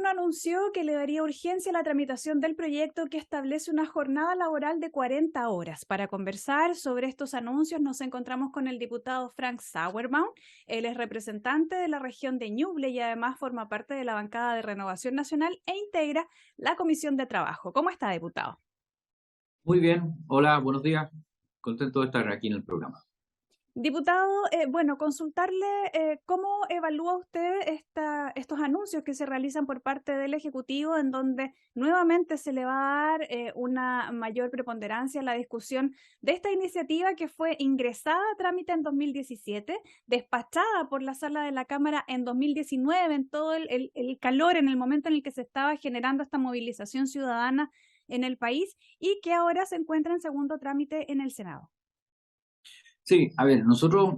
gobierno anunció que le daría urgencia a la tramitación del proyecto que establece una jornada laboral de 40 horas. Para conversar sobre estos anuncios nos encontramos con el diputado Frank Sauerbaum. Él es representante de la región de Ñuble y además forma parte de la bancada de Renovación Nacional e integra la Comisión de Trabajo. ¿Cómo está, diputado? Muy bien, hola, buenos días. Contento de estar aquí en el programa. Diputado, bueno, consultarle cómo evalúa usted estos anuncios que se realizan por parte del Ejecutivo, en donde nuevamente se le va a dar una mayor preponderancia a la discusión de esta iniciativa que fue ingresada a trámite en 2017, despachada por la Sala de la Cámara en 2019, en todo el calor, en el momento en el que se estaba generando esta movilización ciudadana en el país y que ahora se encuentra en segundo trámite en el Senado. Sí, a ver, nosotros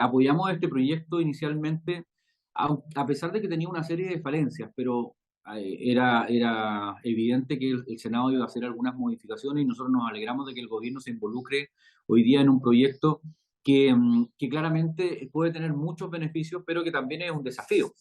apoyamos este proyecto inicialmente, a pesar de que tenía una serie de falencias, pero era evidente que el Senado iba a hacer algunas modificaciones y nosotros nos alegramos de que el gobierno se involucre hoy día en un proyecto que claramente puede tener muchos beneficios, pero que también es un desafío.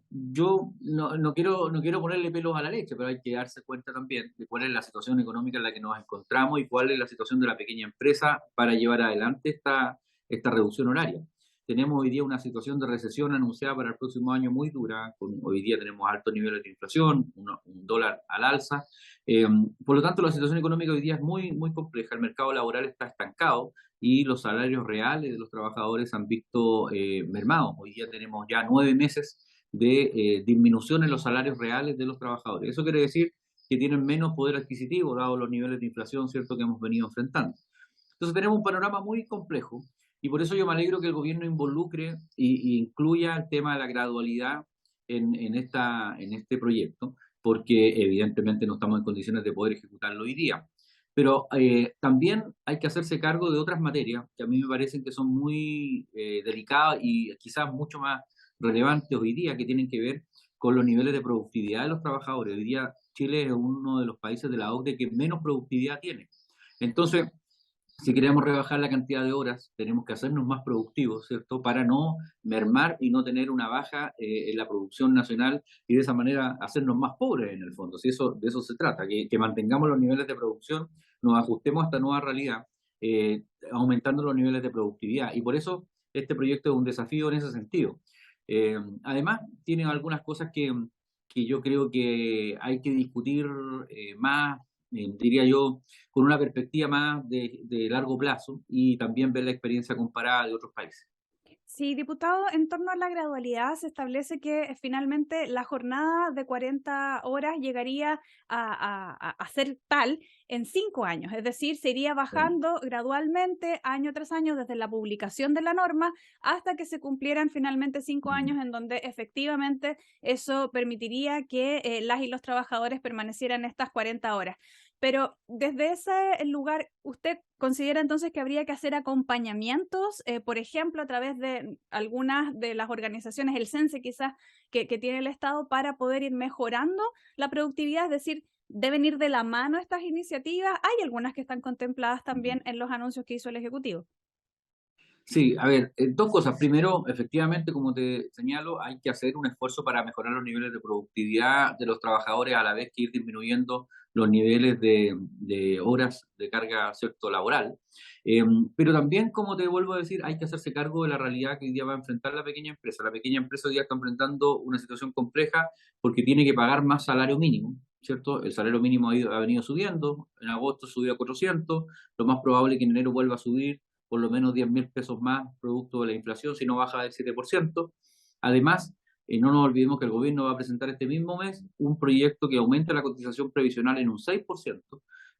Yo no quiero ponerle pelos a la leche, pero hay que darse cuenta también de cuál es la situación económica en la que nos encontramos y cuál es la situación de la pequeña empresa para llevar adelante esta reducción horaria. Tenemos hoy día una situación de recesión anunciada para el próximo año muy dura. Hoy día tenemos altos niveles de inflación, un dólar al alza. Eh, por lo tanto, la situación económica hoy día es muy, muy compleja. El mercado laboral está estancado y los salarios reales de los trabajadores han visto mermados. Hoy día tenemos ya 9 meses de disminución en los salarios reales de los trabajadores. Eso quiere decir que tienen menos poder adquisitivo, dado los niveles de inflación, ¿cierto?, que hemos venido enfrentando. Entonces tenemos un panorama muy complejo y por eso yo me alegro que el gobierno involucre y incluya el tema de la gradualidad en este proyecto, porque evidentemente no estamos en condiciones de poder ejecutarlo hoy día. Pero también hay que hacerse cargo de otras materias que a mí me parecen que son muy delicadas y quizás mucho más relevantes hoy día, que tienen que ver con los niveles de productividad de los trabajadores. Hoy día Chile es uno de los países de la OCDE que menos productividad tiene. Entonces, si queremos rebajar la cantidad de horas, tenemos que hacernos más productivos, ¿cierto? Para no mermar y no tener una baja en la producción nacional y de esa manera hacernos más pobres en el fondo. Si eso, de eso se trata, que mantengamos los niveles de producción, nos ajustemos a esta nueva realidad, aumentando los niveles de productividad. Y por eso este proyecto es un desafío en ese sentido. Además, tiene algunas cosas que yo creo que hay que discutir más, diría yo, con una perspectiva más de largo plazo y también ver la experiencia comparada de otros países. Sí, diputado, en torno a la gradualidad se establece que finalmente la jornada de 40 horas llegaría a ser tal en 5 años, es decir, se iría bajando gradualmente año tras año desde la publicación de la norma hasta que se cumplieran finalmente 5 años en donde efectivamente eso permitiría que las y los trabajadores permanecieran estas 40 horas. Pero desde ese lugar, ¿usted considera entonces que habría que hacer acompañamientos, por ejemplo, a través de algunas de las organizaciones, el CENSE quizás, que tiene el Estado para poder ir mejorando la productividad? Es decir, ¿deben ir de la mano estas iniciativas? Hay algunas que están contempladas también en los anuncios que hizo el Ejecutivo. Sí, a ver, dos cosas. Primero, efectivamente, como te señalo, hay que hacer un esfuerzo para mejorar los niveles de productividad de los trabajadores a la vez que ir disminuyendo los niveles de horas de carga, ¿cierto?, laboral. Eh, pero también, como te vuelvo a decir, hay que hacerse cargo de la realidad que hoy día va a enfrentar la pequeña empresa. La pequeña empresa hoy día está enfrentando una situación compleja porque tiene que pagar más salario mínimo, ¿cierto? El salario mínimo ha venido subiendo, en agosto subió a 400, lo más probable es que en enero vuelva a subir por lo menos 10.000 pesos más producto de la inflación, si no baja del 7%. Además, no nos olvidemos que el gobierno va a presentar este mismo mes un proyecto que aumenta la cotización previsional en un 6%,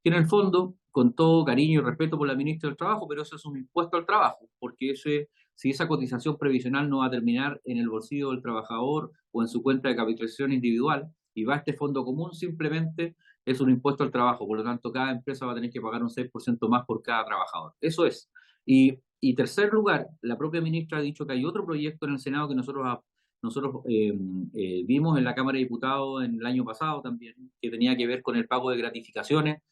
que en el fondo, con todo cariño y respeto por la ministra del Trabajo, pero eso es un impuesto al trabajo, porque si esa cotización previsional no va a terminar en el bolsillo del trabajador o en su cuenta de capitalización individual y va a este fondo común, simplemente es un impuesto al trabajo. Por lo tanto, cada empresa va a tener que pagar un 6% más por cada trabajador. Eso es. Y tercer lugar, la propia ministra ha dicho que hay otro proyecto en el Senado que nosotros vimos en la Cámara de Diputados en el año pasado también, que tenía que ver con el pago de gratificaciones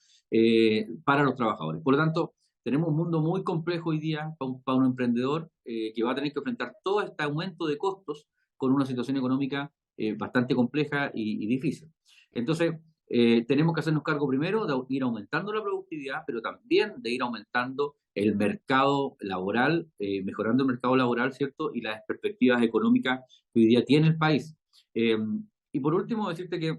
para los trabajadores. Por lo tanto, tenemos un mundo muy complejo hoy día para un emprendedor que va a tener que enfrentar todo este aumento de costos con una situación económica bastante compleja y difícil. Entonces, tenemos que hacernos cargo primero de ir aumentando la productividad, pero también de ir aumentando el mercado laboral, mejorando el mercado laboral, ¿cierto? Y las perspectivas económicas que hoy día tiene el país. Eh, y por último, decirte que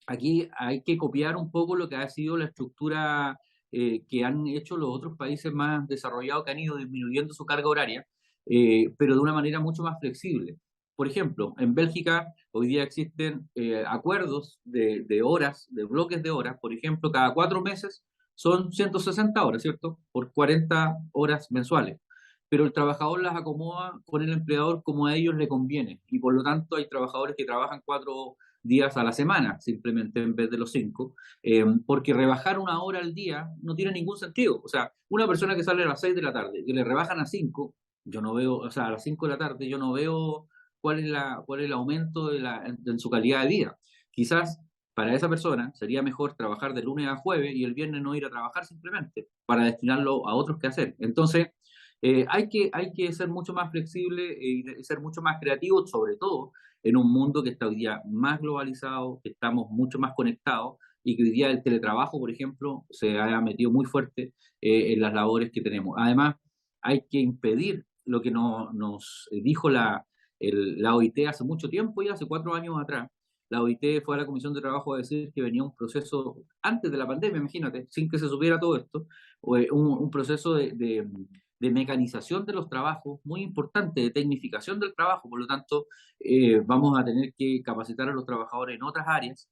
aquí hay que copiar un poco lo que ha sido la estructura que han hecho los otros países más desarrollados, que han ido disminuyendo su carga horaria, pero de una manera mucho más flexible. Por ejemplo, en Bélgica hoy día existen acuerdos de horas, de bloques de horas. Por ejemplo, cada 4 meses son 160 horas, ¿cierto? Por 40 horas mensuales. Pero el trabajador las acomoda con el empleador como a ellos le conviene. Y por lo tanto hay trabajadores que trabajan 4 días a la semana, simplemente en vez de los 5, porque rebajar 1 hora al día no tiene ningún sentido. O sea, una persona que sale a las 6 de la tarde, que le rebajan a 5, yo no veo, o sea, a las 5 de la tarde, yo no veo cuál es el aumento en su calidad de vida. Quizás para esa persona sería mejor trabajar de lunes a jueves y el viernes no ir a trabajar simplemente para destinarlo a otros que hacer. Entonces, hay que ser mucho más flexible y ser mucho más creativo, sobre todo en un mundo que está hoy día más globalizado, que estamos mucho más conectados y que hoy día el teletrabajo, por ejemplo, se ha metido muy fuerte en las labores que tenemos. Además, hay que impedir lo que nos dijo la OIT hace mucho tiempo, ya hace 4 años atrás. La OIT fue a la Comisión de Trabajo a decir que venía un proceso, antes de la pandemia, imagínate, sin que se supiera todo esto, un proceso de mecanización de los trabajos muy importante, de tecnificación del trabajo. Por lo tanto, vamos a tener que capacitar a los trabajadores en otras áreas,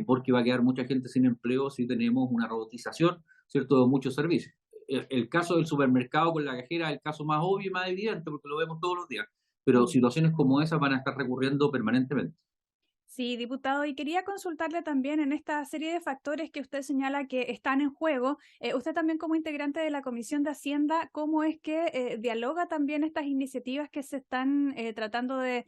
porque va a quedar mucha gente sin empleo si tenemos una robotización, ¿cierto?, de muchos servicios. El caso del supermercado con la cajera es el caso más obvio y más evidente, porque lo vemos todos los días, pero situaciones como esas van a estar recurriendo permanentemente. Sí, diputado, y quería consultarle también en esta serie de factores que usted señala que están en juego, usted también como integrante de la Comisión de Hacienda, ¿cómo es que dialoga también estas iniciativas que se están tratando de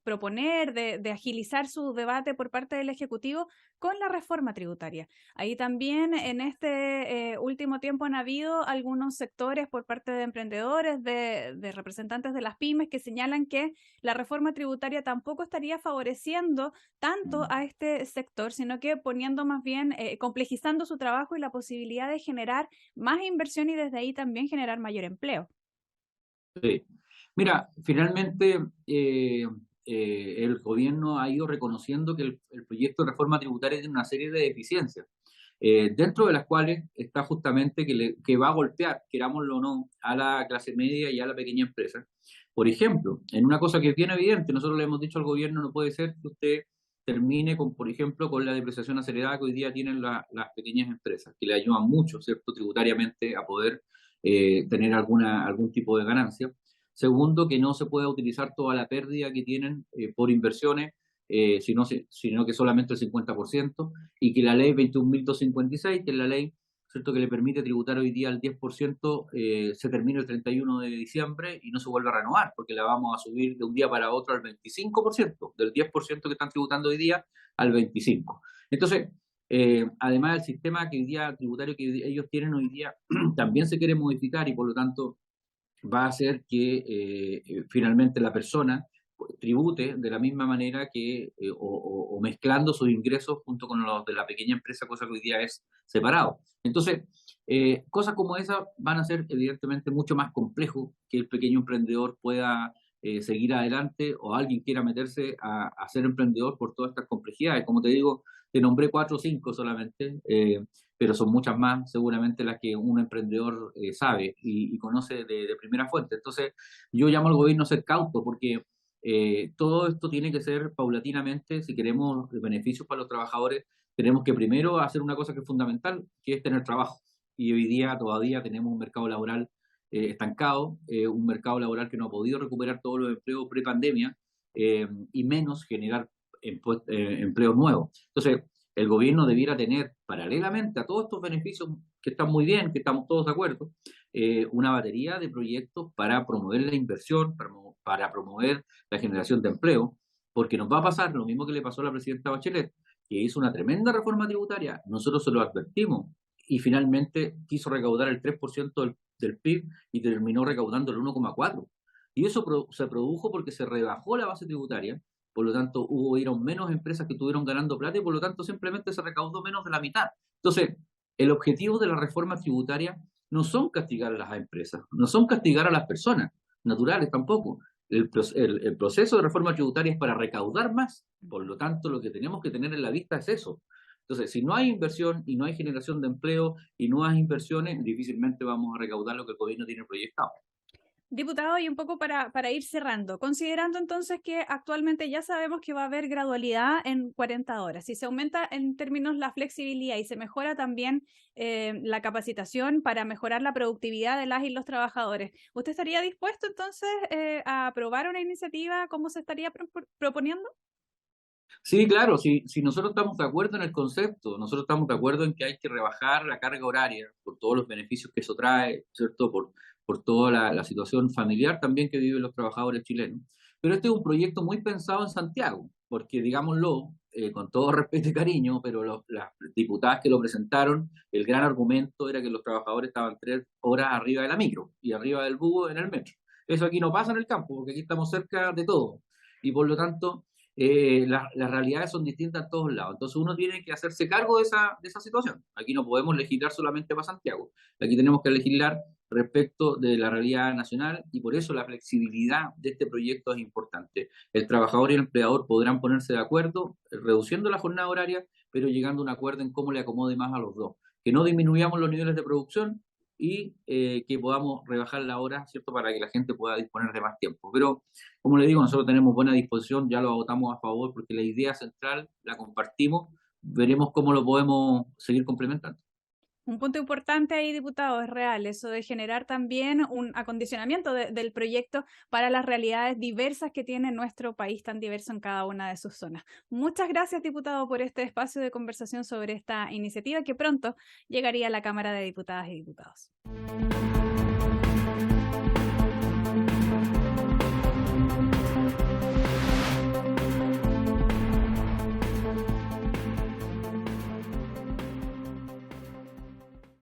proponer, de agilizar su debate por parte del Ejecutivo con la reforma tributaria? Ahí también en este último tiempo han habido algunos sectores por parte de emprendedores, de representantes de las pymes que señalan que la reforma tributaria tampoco estaría favoreciendo tanto a este sector, sino que poniendo más bien, complejizando su trabajo y la posibilidad de generar más inversión y desde ahí también generar mayor empleo. Sí. Mira, finalmente el gobierno ha ido reconociendo que el proyecto de reforma tributaria tiene una serie de deficiencias, dentro de las cuales está justamente que va a golpear, querámoslo o no, a la clase media y a la pequeña empresa. Por ejemplo, en una cosa que es bien evidente, nosotros le hemos dicho al gobierno, no puede ser que usted termine con, por ejemplo, con la depreciación acelerada que hoy día tienen las pequeñas empresas, que le ayudan mucho, ¿cierto?, tributariamente a poder tener algún tipo de ganancia. Segundo, que no se pueda utilizar toda la pérdida que tienen por inversiones, sino que solamente el 50%, y que la ley 21.256, que es la ley, ¿cierto?, que le permite tributar hoy día al 10%, se termina el 31 de diciembre y no se vuelve a renovar, porque la vamos a subir de un día para otro al 25%, del 10% que están tributando hoy día al 25%. Entonces, además, el sistema que hoy día, tributario que ellos tienen hoy día también se quiere modificar y por lo tanto va a hacer que finalmente la persona tribute de la misma manera que, o mezclando sus ingresos junto con los de la pequeña empresa, cosa que hoy día es separado. Entonces, cosas como esas van a ser evidentemente mucho más complejo que el pequeño emprendedor pueda seguir adelante o alguien quiera meterse a ser emprendedor por todas estas complejidades. Como te digo, te nombré 4 o 5 solamente, pero son muchas más seguramente las que un emprendedor sabe y conoce de primera fuente. Entonces, yo llamo al gobierno a ser cauto porque todo esto tiene que ser paulatinamente. Si queremos beneficios para los trabajadores, tenemos que primero hacer una cosa que es fundamental, que es tener trabajo. Y hoy día todavía tenemos un mercado laboral estancado, un mercado laboral que no ha podido recuperar todos los empleos pre-pandemia, y menos generar empleos nuevos. Entonces, el gobierno debiera tener, paralelamente a todos estos beneficios que están muy bien, que estamos todos de acuerdo, una batería de proyectos para promover la inversión, para promover la generación de empleo, porque nos va a pasar lo mismo que le pasó a la presidenta Bachelet, que hizo una tremenda reforma tributaria, nosotros se lo advertimos, y finalmente quiso recaudar el 3% del PIB y terminó recaudando el 1,4%. Y eso se produjo porque se rebajó la base tributaria, por lo tanto hubieron menos empresas que estuvieron ganando plata y por lo tanto simplemente se recaudó menos de la mitad. Entonces, el objetivo de la reforma tributaria no son castigar a las empresas, no son castigar a las personas naturales tampoco. El proceso de reforma tributaria es para recaudar más, por lo tanto lo que tenemos que tener en la vista es eso. Entonces, si no hay inversión y no hay generación de empleo y no hay inversiones, difícilmente vamos a recaudar lo que el gobierno tiene proyectado. Diputado, y un poco para ir cerrando, considerando entonces que actualmente ya sabemos que va a haber gradualidad en 40 horas, si se aumenta en términos la flexibilidad y se mejora también la capacitación para mejorar la productividad de las y los trabajadores, ¿usted estaría dispuesto entonces a aprobar una iniciativa como se estaría proponiendo? Sí, claro, si nosotros estamos de acuerdo en el concepto, nosotros estamos de acuerdo en que hay que rebajar la carga horaria por todos los beneficios que eso trae, ¿cierto? Por toda la situación familiar también que viven los trabajadores chilenos. Pero este es un proyecto muy pensado en Santiago, porque digámoslo, con todo respeto y cariño, pero las diputadas que lo presentaron, el gran argumento era que los trabajadores estaban 3 horas arriba de la micro y arriba del bus en el metro. Eso aquí no pasa en el campo, porque aquí estamos cerca de todo. Y por lo tanto las realidades son distintas en todos lados. Entonces uno tiene que hacerse cargo de esa situación. Aquí no podemos legislar solamente para Santiago. Aquí tenemos que legislar respecto de la realidad nacional y por eso la flexibilidad de este proyecto es importante. El trabajador y el empleador podrán ponerse de acuerdo, reduciendo la jornada horaria, pero llegando a un acuerdo en cómo le acomode más a los dos. Que no disminuyamos los niveles de producción y que podamos rebajar la hora, ¿cierto?, para que la gente pueda disponer de más tiempo. Pero como le digo, nosotros tenemos buena disposición, ya lo votamos a favor porque la idea central la compartimos, veremos cómo lo podemos seguir complementando. Un punto importante ahí, diputado, es real, eso de generar también un acondicionamiento del proyecto para las realidades diversas que tiene nuestro país, tan diverso en cada una de sus zonas. Muchas gracias, diputado, por este espacio de conversación sobre esta iniciativa que pronto llegaría a la Cámara de Diputadas y Diputados.